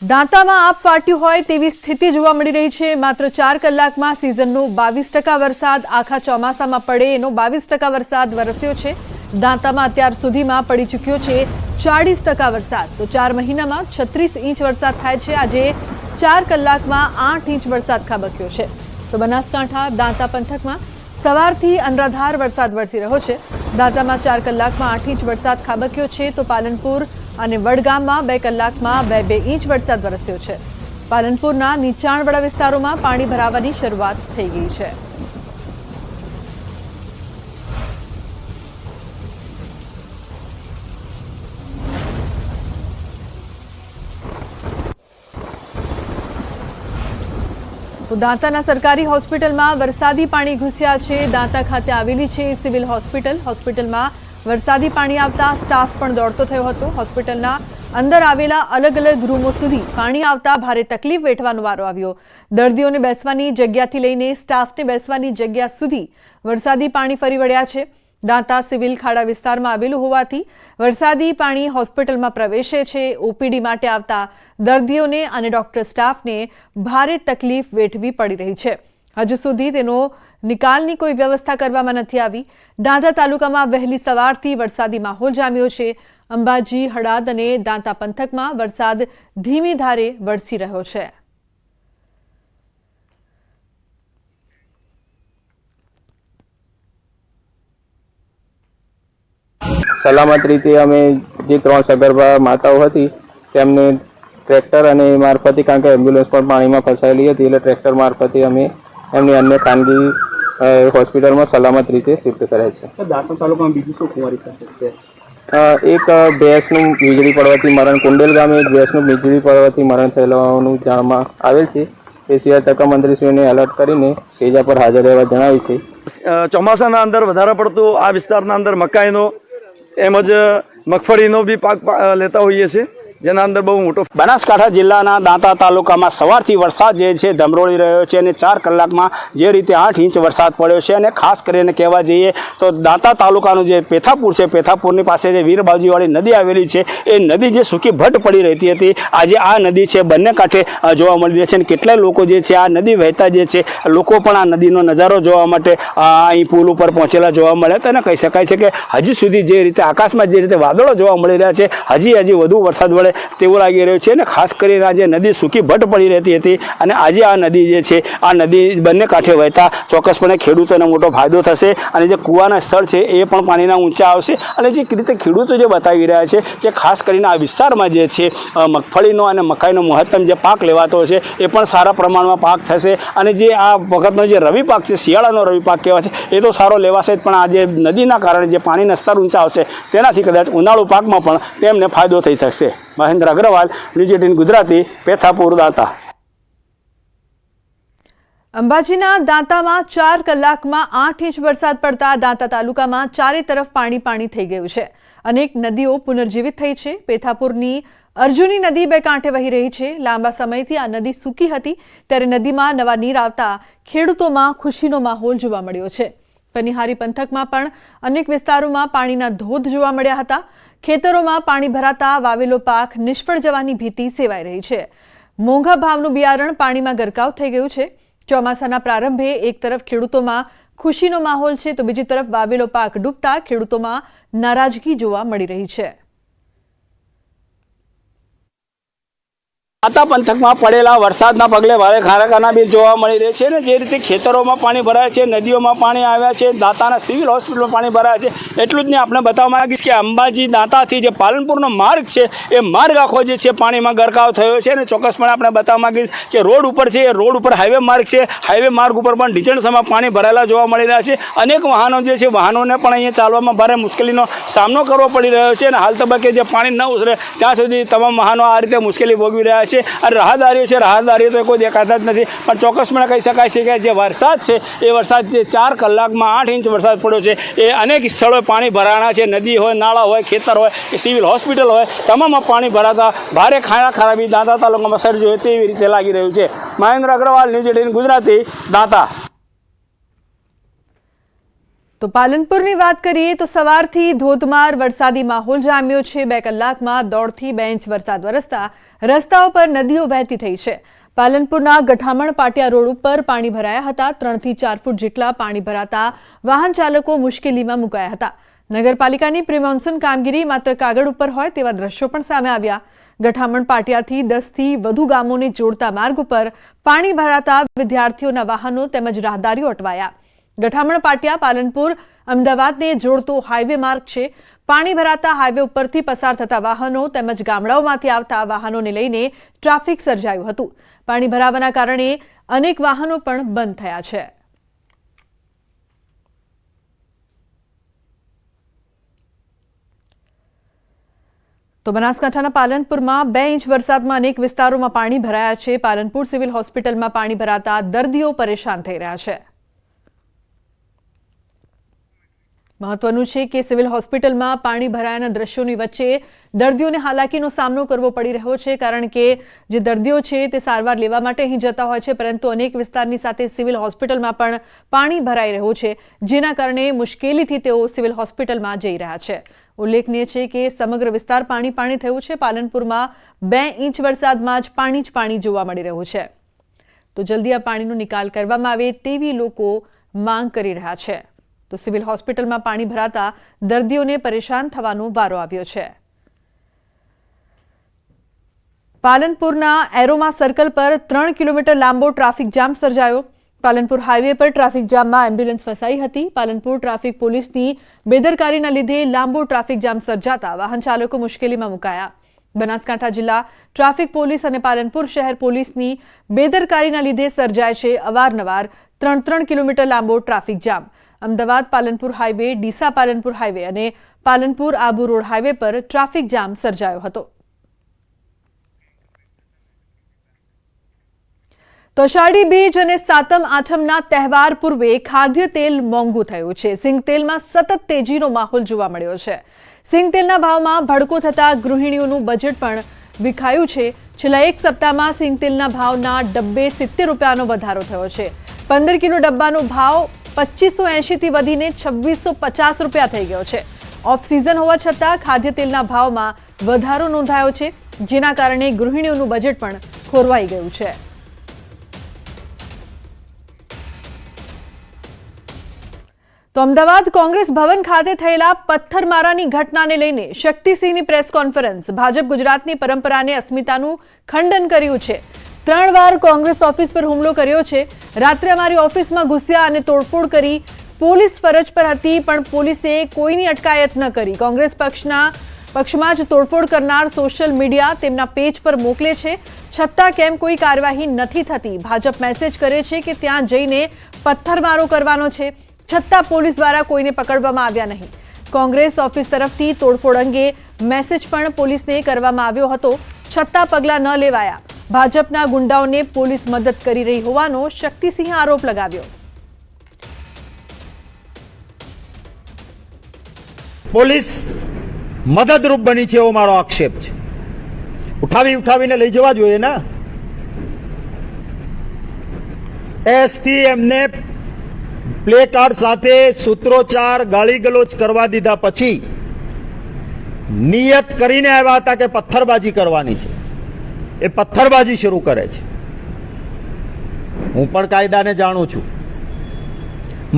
દાંતામાં આપ ફાટ્યું હોય તેવી સ્થિતિ જોવા મળી રહી છે। માત્ર 4 કલાકમાં સિઝનનો 22% વરસાદ આખા ચોમાસામાં પડે એનો 22% વરસાદ વરસ્યો છે। દાંતામાં અત્યાર સુધીમાં પડી ચૂક્યો છે 40% વરસાદ। તો 4 મહિનામાં 36 ઇંચ વરસાદ થાય છે। આજે 4 કલાકમાં 8 ઇંચ વરસાદ ખાબક્યો છે। તો બનાસકાંઠા દાંતા પંથકમાં સવારથી અનરાધાર વરસાદ વરસી રહ્યો છે। દાંતામાં 4 કલાકમાં 8 ઇંચ વરસાદ ખાબક્યો છે। તો પાલનપુર અને વડગામમાં 2 કલાકમાં 2 ઇંચ વરસાદ વરસ્યો છે। પાલનપુરના નીચાણવાળા વિસ્તારોમાં પાણી ભરાવાની શરૂઆત થઈ ગઈ છે। તો દાંતાના સરકારી હોસ્પિટલમાં વરસાદી પાણી ઘૂસ્યા છે। દાંતા ખાતે આવેલી છે સિવિલ હોસ્પિટલમાં વરસાદી પાણી આવતા સ્ટાફ પણ દોડતો થયો હતો। હોસ્પિટલના અંદર આવેલા અલગ અલગ રૂમો સુધી પાણી આવતા ભારે તકલીફ વેઠવાનો વારો આવ્યો। દર્દીઓને બેસવાની જગ્યાથી લઈને સ્ટાફને બેસવાની જગ્યા સુધી વરસાદી પાણી ફરી વળ્યા છે। દાંતા સિવિલ ખાડા વિસ્તારમાં આવેલું હોવાથી વરસાદી પાણી હોસ્પિટલમાં પ્રવેશે છે। ઓપીડી માટે આવતા દર્દીઓને અને ડોક્ટર સ્ટાફને ભારે તકલીફ વેઠવી પડી રહી છે। હજુ સુધી તેનો નિકાલની કોઈ વ્યવસ્થા કરવામાં નથી આવી। દાંતા તાલુકામાં વહેલી સવારથી વરસાદી માહોલ જામ્યો છે। અંબાજી, હળાદ અને દાંતા પંથકમાં વરસાદ ધીમી ધારે વરસી રહ્યો છે। સલામત રીતે અમે જે 3 સગર્ભા માતાઓ હતી તેમને ટ્રેક્ટર અને મારફતે, કારણ કે એમ્બ્યુલન્સ પણ પાણીમાં ફસાયેલી હતી, એટલે ટ્રેક્ટર મારફતે અમે એમની અન્ય ખાનગી હોસ્પિટલમાં સલામત રીતે શિફ્ટ કર્યા છે। દાંતા તાલુકામાં બીજી શું ખુવારી થશે? એક ભેંસનું વીજળી પડવાથી મરણ, કુંડેલ ગામે એક ભેંસનું વીજળી પડવાથી મરણ થયેલાનું જાણમાં આવેલ છે। તે સિવાય તંત્ર મંત્રીશ્રીને એલર્ટ કરીને સેજા પર હાજર રહેવા જણાવ્યું છે। ચોમાસાના અંદર વધારે પડતું આ વિસ્તારના અંદર મકાઈનો એમજ મગફળીનો બી પાક લેતા હોઈએ છીએ, જેના અંદર બહુ મોટો। બનાસકાંઠા જિલ્લાના દાંતા તાલુકામાં સવારથી વરસાદ જે છે ધમરોળી રહ્યો છે અને 4 કલાકમાં જે રીતે 8 ઇંચ વરસાદ પડ્યો છે। અને ખાસ કરીને કહેવા જઈએ તો દાંતા તાલુકાનું જે પેથાપુર છે, પેથાપુરની પાસે જે વીરબાવજીવાળી નદી આવેલી છે, એ નદી જે સૂકી ભટ્ટ પડી રહેતી હતી, આજે આ નદી છે બંને કાંઠે જોવા મળી રહી છે। અને કેટલાય લોકો જે છે આ નદી વહેતા જે છે લોકો પણ આ નદીનો નજારો જોવા માટે અહીં પુલ ઉપર પહોંચેલા જોવા મળ્યા હતા। અને કહી શકાય છે કે હજી સુધી જે રીતે આકાશમાં જે રીતે વાદળો જોવા મળી રહ્યા છે, હજી વધુ વરસાદ વળે તેવું લાગી રહ્યું છે। અને ખાસ કરીને આજે નદી સૂકી ભટ્ટ પડી રહેતી હતી અને આજે આ નદી જે છે, આ નદી બંને કાંઠે વહેતા ચોક્કસપણે ખેડૂતોને મોટો ફાયદો થશે। અને જે કૂવાના સ્થળ છે એ પણ પાણીના ઊંચા આવશે। અને જે રીતે ખેડૂતો જે બતાવી રહ્યા છે કે ખાસ કરીને આ વિસ્તારમાં જે છે મગફળીનો અને મકાઈનો મહત્તમ જે પાક લેવાતો છે એ પણ સારા પ્રમાણમાં પાક થશે। અને જે આ વખતનો જે રવિ પાક છે, શિયાળાનો રવિ પાક કહેવાય છે, એ તો સારો લેવાશે જ, પણ આ જે નદીના કારણે જે પાણીના સ્તર ઊંચા આવશે તેનાથી કદાચ ઉનાળુ પાકમાં પણ તેમને ફાયદો થઈ શકશે। મહેન્દ્ર અગ્રવાલ, ન્યૂઝ 18 ગુજરાતી, પેથાપુર, દાંતા। અંબાજીના દાંતામાં 4 કલાકમાં 8 ઇંચ વરસાદ પડતા દાંતા તાલુકામાં ચારે તરફ પાણી થઈ ગયું છે। અનેક નદીઓ પુનર્જીવિત થઈ છે। પેથાપુરની અર્જુની નદી 2 કાંઠે વહી રહી છે। લાંબા સમયથી આ નદી સૂકી હતી, ત્યારે નદીમાં નવા નીર આવતા ખેડૂતોમાં ખુશીનો માહોલ જોવા મળ્યો છે। પનિહારી પંથકમાં પણ અનેક વિસ્તારોમાં પાણીના ધોધ જોવા મળ્યા હતા। ખેતરોમાં પાણી ભરાતા વાવેલો પાક નિષ્ફળ જવાની ભીતિ સેવાઈ રહી છે। મોંઘા ભાવનું બિયારણ પાણીમાં ગરકાવ થઈ ગયું છે। ચોમાસાના પ્રારંભે એક તરફ ખેડૂતોમાં ખુશીનો માહોલ છે, તો બીજી તરફ વાવેલો પાક ડૂબતા ખેડૂતોમાં નારાજગી જોવા મળી રહી છે। દાંતા પંથકમાં પડેલા વરસાદના પગલે ભારે ખારાકાના બી જોવા મળી રહે છે। અને જે રીતે ખેતરોમાં પાણી ભરાય છે, નદીઓમાં પાણી આવ્યા છે, દાંતાના સિવિલ હોસ્પિટલમાં પાણી ભરાય છે, એટલું જ નહીં આપણે બતાવવા માંગીશ કે અંબાજી દાંતાથી જે પાલનપુરનો માર્ગ છે એ માર્ગ આખો જે છે પાણીમાં ગરકાવ થયો છે। અને ચોક્કસપણે આપણે બતાવવા માંગીશ કે રોડ ઉપર છે, એ રોડ ઉપર હાઈવે માર્ગ છે, હાઈવે માર્ગ ઉપર પણ ઢીચણસમાં પાણી ભરાયેલા જોવા મળી રહ્યા છે। અનેક વાહનો જે છે, વાહનોને પણ અહીંયા ચાલવામાં ભારે મુશ્કેલીનો સામનો કરવો પડી રહ્યો છે। અને હાલ તબક્કે જે પાણી ન ઉતરે ત્યાં સુધી તમામ વાહનો આ રીતે મુશ્કેલી ભોગવી રહ્યા છે। અને રાહદારીઓ તો કોઈ દેખાતા જ નથી, પણ ચોક્કસપણે કહી શકાય છે કે જે વરસાદ છે એ વરસાદ જે 4 કલાકમાં 8 ઇંચ વરસાદ પડ્યો છે, એ અનેક સ્થળોએ પાણી ભરાણા છે। નદી હોય, નાળા હોય, ખેતર હોય કે સિવિલ હોસ્પિટલ હોય, તમામમાં પાણી ભરાતા ભારે ખરાબી દાંતા તાલુકામાં સર્જી હોય તેવી રીતે લાગી રહ્યું છે। મહેન્દ્ર અગ્રવાલ, ન્યૂઝ 18 ગુજરાતી, દાંતા। તો પાલનપુરની વાત કરીએ તો સવારથી ધોધમાર વરસાદી માહોલ જામ્યો છે। 2 કલાકમાં 1.5 થી ઇંચ વરસાદ વરસતા રસ્તાઓ પર નદીઓ વહેતી થઈ છે। પાલનપુરના ગઠામણ પાટિયા રોડ ઉપર પાણી ભરાયા હતા। 3 થી 4 ફૂટ જેટલા પાણી ભરાતા વાહન ચાલકો મુશ્કેલીમાં મુકાયા હતા। નગરપાલિકાની પ્રી મોન્સૂન કામગીરી માત્ર કાગળ ઉપર હોય તેવા દ્રશ્યો પણ સામે આવ્યા। ગઠામણ પાટિયાથી 10 થી વધુ ગામોને જોડતા માર્ગ ઉપર પાણી ભરાતા વિદ્યાર્થીઓના વાહનો તેમજ રાહદારીઓ અટવાયા। ગઠામણ પાટિયા પાલનપુર અમદાવાદને જોડતો હાઈવે માર્ગ છે। પાણી ભરાતા હાઈવે ઉપરથી પસાર થતા વાહનો તેમજ ગામડાઓમાંથી આવતા વાહનોને લઈને ટ્રાફિક સર્જાયું હતું। પાણી ભરાવાના કારણે અનેક વાહનો પણ બંધ થયા છે। તો બનાસકાંઠાના પાલનપુરમાં 2 ઇંચ વરસાદમાં અનેક વિસ્તારોમાં પાણી ભરાયા છે। પાલનપુર સિવિલ હોસ્પિટલમાં પાણી ભરાતા દર્દીઓ પરેશાન થઈ રહ્યા છે। મહત્વનું છે કે સિવિલ હોસ્પિટલમાં પાણી ભરાયાના દ્રશ્યોની વચ્ચે દર્દીઓને હાલાકીનો સામનો કરવો પડી રહ્યો છે, કારણ કે જે દર્દીઓ છે તે સારવાર લેવા માટે અહીં જતા હોય છે, પરંતુ અનેક વિસ્તારની સાથે સિવિલ હોસ્પિટલમાં પણ પાણી ભરાઈ રહ્યું છે, જેના કારણે મુશ્કેલીથી તેઓ સિવિલ હોસ્પિટલમાં જઈ રહ્યા છે। ઉલ્લેખનીય છે કે સમગ્ર વિસ્તાર પાણી થયું છે। પાલનપુરમાં 2 ઇંચ વરસાદમાં જ પાણી જોવા મળી રહ્યું છે। તો જલ્દી આ પાણીનો નિકાલ કરવામાં આવે તેવી લોકો માંગ કરી રહ્યા છે। તો સિવિલ હોસ્પિટલમાં પાણી ભરાતા દર્દીઓને પરેશાન થવાનો વારો આવ્યો છે। પાલનપુરના એરોમા સર્કલ પર 3 કિલોમીટર લાંબો ટ્રાફિક જામ સર્જાયો। પાલનપુર હાઈવે પર ટ્રાફિક જામમાં એમ્બ્યુલન્સ ફસાઈ હતી। પાલનપુર ટ્રાફિક પોલીસની બેદરકારીના લીધે લાંબો ટ્રાફિક જામ સર્જાતા વાહન ચાલકો મુશ્કેલીમાં મુકાયા। બનાસકાંઠા જિલ્લા ટ્રાફિક પોલીસ અને પાલનપુર શહેર પોલીસની બેદરકારીના લીધે સર્જાય છે અવારનવાર 3 કિલોમીટર લાંબો traffic jam. Ahmedabad Palanpur highway, Deesa Palanpur highway અને પાલનપુર આબુ રોડ હાઈવે પર ટ્રાફિક જામ સર્જાયો હતો। તો અષાઢી બીજ અને સાતમ આઠમના તહેવાર પૂર્વે ખાદ્ય તેલ મોંઘું થયું છે। સિંગ તેલમાં સતત તેજીનો માહોલ જોવા મળ્યો છે। સિંગ તેલના ભાવમાં ભડકો થતા ગૃહિણીઓનું બજેટ પણ વિખાયું છે। છેલ્લા 1 સપ્તાહમાં સિંગ તેલના ભાવના ડબ્બે 70 રૂપિયાનો વધારો થયો છે। 15 કિલો ડબ્બાનો ભાવ 2580 થી વધીને 2650 રૂપિયા થઈ ગયો છે। ઓફ સિઝન હોવા છતાં ખાદ્ય તેલના ભાવમાં વધારો નોંધાયો છે, જેના કારણે ગૃહિણીઓનું બજેટ પણ ખોરવાઈ ગયું છે। તો અમદાવાદ કોંગ્રેસ ભવન ખાતે થયેલા પથ્થરમારાની ઘટનાને લઈને શક્તિસિંહની પ્રેસ કોન્ફરન્સ। ભાજપ ગુજરાતની પરંપરાને અસ્મિતાનું ખંડન કર્યું છે। 3 વાર કોંગ્રેસ ઓફિસ પર હુમલો કર્યો છે। રાત્રે અમારી ઓફિસમાં ઘૂસ્યા અને તોડફોડ કરી। પોલીસ ફરજ પર હતી પણ પોલીસે કોઈની અટકાયત ન કરી। કોંગ્રેસ પક્ષમાં જ તોડફોડ કરનાર સોશિયલ મીડિયા તેમના પેજ પર મોકલે છે, છતાં કેમ કોઈ કાર્યવાહી નથી થતી। ભાજપ મેસેજ કરે છે કે ત્યાં જઈને પથ્થરમારો કરવાનો છે, છતાં પોલીસ દ્વારા કોઈને પકડવામાં આવ્યા નહીં। કોંગ્રેસ ઓફિસ તરફથી તોડફોડ અંગે મેસેજ પણ પોલીસને કરવામાં આવ્યો હતો, છતાં પગલાં ન લેવાયા। ભાજપના ગુંડાઓને પોલીસ મદદ કરી રહી હોવાનો શક્તિસિંહે આરોપ લગાવ્યો। પોલીસ મદદરૂપ બની છે એવો મારો આક્ષેપ છે। ઉઠાવીને લઈ જવા જોઈએ ને। એસથી એમને પ્લે કાર્ડ સાથે સૂત્રોચ્ચાર ગાળી ગલોચ કરવા દીધા પછી નિયત કરીને આવ્યા હતા કે પથ્થરબાજી કરવાની છે, એ પથ્થરબાજી શરૂ કરે છે। હું પણ કાયદાને જાણું છું।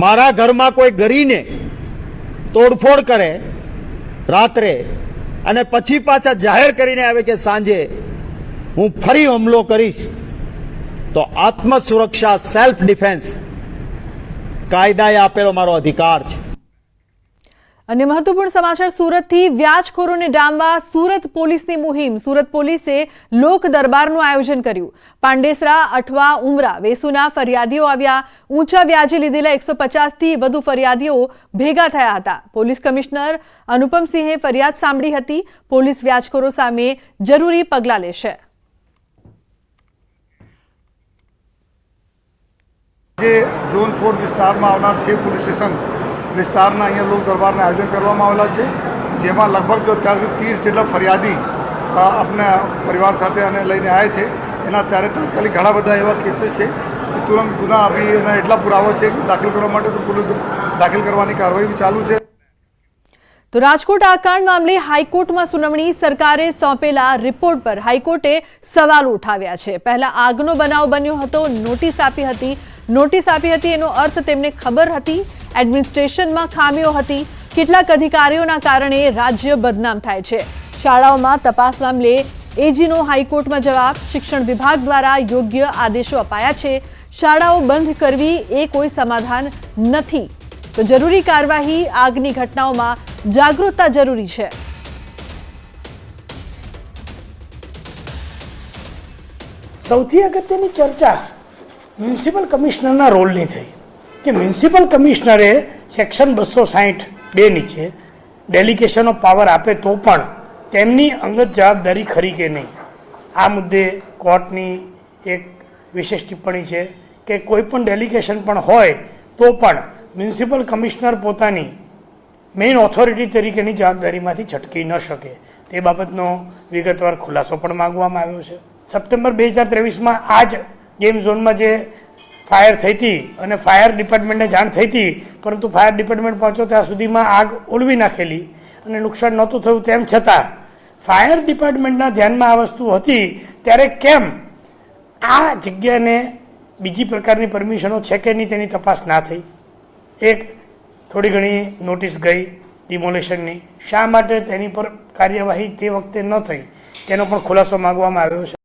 મારા ઘરમાં કોઈ ગરીને તોડફોડ કરે રાત્રે અને પછી પાછા જાહેર કરીને આવે કે સાંજે હું ફરી હુમલો કરીશ, તો આત્મસુરક્ષા સેલ્ફ ડિફેન્સ કાયદાએ આપેલો મારો અધિકાર છે। અને મહત્વપૂર્ણ સમાચાર સુરતથી। વ્યાજખોરોને ડામવા સુરત પોલીસની મુહિમ। સુરત પોલીસે લોક દરબારનું આયોજન કર્યું। પાંડેસરા, અઠવા, ઉમરા, વેસુના ફરિયાદીઓ આવ્યા। ઊંચા વ્યાજે લીધેલા 150 થી વધુ ફરિયાદીઓ ભેગા થયા હતા। પોલીસ કમિશનર અનુપમસિંહે ફરિયાદ સાંભળી હતી। પોલીસ વ્યાજખોરો સામે જરૂરી પગલાં લેશે। જે ઝોન 4 વિસ્તારમાં આવનાર છે પોલીસ સ્ટેશન વિસ્તારના અહીંયા લોક દરબારના આયોજન કરવામાં આવેલા છે, જેમાં લગભગ 30 જેટલા ફરિયાદી આપણા પરિવાર સાથે અને લઈને આવ્યા છે। એના ત્યારે તાત્કાલિક ઘણા બધા એવા કેસીસ છે કે તુરંત ગુના આપી એના એટલા પુરાવા છે કે દાખલ કરવા માટે તો પોલીસ દાખલ કરવાની કાર્યવાહી બી ચાલુ છે. તો રાજકોટ આગકાંડ મામલે હાઈકોર્ટમાં સુનાવણી. સરકારે સોંપેલા રિપોર્ટ પર હાઈકોર્ટે સવાલ ઉઠાવ્યા છે. પહેલા આગનો બનાવ બન્યો હતો, નોટિસ આપી હતી એનો અર્થ તેમને ખબર હતી. એડમિનિસ્ટ્રેશનમાં ખામીઓ હતી. કેટલાક અધિકારીઓના કારણે રાજ્ય બદનામ થાય છે. શાળાઓમાં તપાસ મામલે એજીનો હાઈકોર્ટમાં જવાબ. શિક્ષણ વિભાગ દ્વારા યોગ્ય આદેશો અપાયા છે. શાળાઓ બંધ કરવી એ કોઈ સમાધાન નથી. તો જરૂરી કાર્યવાહી. આગની ઘટનાઓમાં જાગૃતતા જરૂરી છે. સૌથી અગત્યની ચર્ચા મ્યુનિસિપલ કમિશનરના રોલની થઈ કે મ્યુનિસિપલ કમિશનરે સેક્શન 260(2) નીચે ડેલિગેશન ઓફ પાવર આપે તો પણ તેમની અંગત જવાબદારી ખરી કે નહીં. આ મુદ્દે કોર્ટની એક વિશેષ ટિપ્પણી છે કે કોઈ પણ ડેલિગેશન પણ હોય તો પણ મ્યુનિસિપલ કમિશનર પોતાની મેઇન ઓથોરિટી તરીકેની જવાબદારીમાંથી છટકી ન શકે. તે બાબતનો વિગતવાર ખુલાસો પણ માગવામાં આવ્યો છે. સપ્ટેમ્બર 2023માં આ જ ગેમ ઝોનમાં જે ફાયર થઈ હતી અને ફાયર ડિપાર્ટમેન્ટને જાણ થઈ હતી, પરંતુ ફાયર ડિપાર્ટમેન્ટ પહોંચ્યો ત્યાં સુધીમાં આગ ઓલવી નાખેલી અને નુકસાન નહોતું થયું. તેમ છતાં ફાયર ડિપાર્ટમેન્ટના ધ્યાનમાં આ વસ્તુ હતી ત્યારે કેમ આ જગ્યાને બીજી પ્રકારની પરમિશનો છે કે નહીં તેની તપાસ ના થઈ? એક થોડી ઘણી નોટિસ ગઈ ડિમોલેશનની, શા માટે તેની પર કાર્યવાહી તે વખતે ન થઈ તેનો પણ ખુલાસો માગવામાં આવ્યો છે.